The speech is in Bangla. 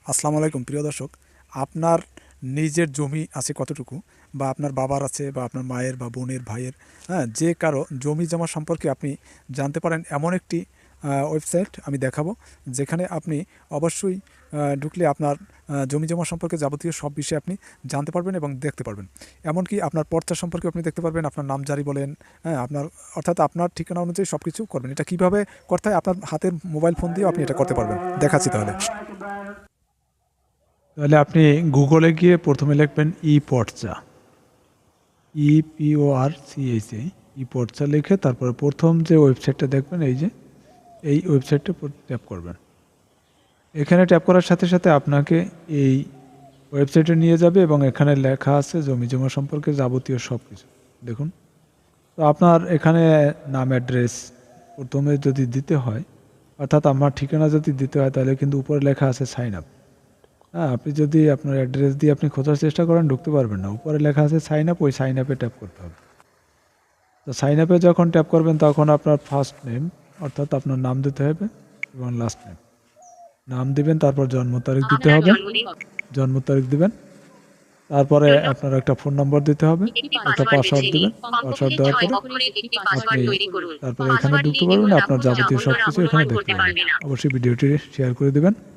আসসালামু আলাইকুম প্রিয় দর্শক। আপনার নিজের জমি আছে কতটুকু, বা আপনার বাবার আছে, বা আপনার মায়ের বা বোনের ভাইয়ের, হ্যাঁ, যে কারো জমি জমা সম্পর্কে আপনি জানতে পারেন এমন একটি ওয়েবসাইট আমি দেখাবো, যেখানে আপনি অবশ্যই ঢুকলে আপনার জমি জমা সম্পর্কে যাবতীয় সব বিষয়ে আপনি জানতে পারবেন এবং দেখতে পারবেন। এমনকি আপনার পর্চা সম্পর্কে আপনি দেখতে পারবেন, আপনার নামজারি বলেন, হ্যাঁ, আপনার অর্থাৎ আপনার ঠিকানা অনুযায়ী সব কিছু করবেন। এটা কীভাবে করতে হয়, আপনার হাতের মোবাইল ফোন দিয়েও আপনি এটা করতে পারবেন। দেখাচ্ছি তাহলে। তাহলে আপনি গুগলে গিয়ে প্রথমে লিখবেন ই পর্চা, EPORCHA, ই পর্চা লিখে তারপরে প্রথম যে ওয়েবসাইটটা দেখবেন, এই যে এই ওয়েবসাইটটা ট্যাপ করবেন। এখানে ট্যাপ করার সাথে সাথে আপনাকে এই ওয়েবসাইটে নিয়ে যাবে এবং এখানে লেখা আছে জমি জমা সম্পর্কে যাবতীয় সব কিছু। দেখুন, তো আপনার এখানে নাম অ্যাড্রেস প্রথমে যদি দিতে হয়, অর্থাৎ আমার ঠিকানা যদি দিতে হয়, তাহলে কিন্তু উপরে লেখা আছে সাইন আপ। হ্যাঁ, আপনি যদি আপনার অ্যাড্রেস দিয়ে আপনি খোঁজার চেষ্টা করেন, ঢুকতে পারবেন না। উপরে লেখা আছে সাইন আপ, ওই সাইন আপে ট্যাপ করতে হবে। তো সাইন আপে যখন ট্যাপ করবেন, তখন আপনার ফার্স্ট নেম অর্থাৎ আপনার নাম দিতে হবে এবং লাস্ট নেম নাম দিবেন, তারপর জন্ম তারিখ দিতে হবে, জন্ম তারিখ দিবেন। তারপরে আপনার একটা ফোন নম্বর দিতে হবে, একটা পাসওয়ার্ড দিবেন। পাসওয়ার্ড দেওয়ার পরে আপনি তারপরে এখানে ঢুকতে পারবেন, আপনার যাবতীয় সব কিছু এখানে দেখতে পাবেন। অবশ্যই ভিডিওটি শেয়ার করে দিবেন।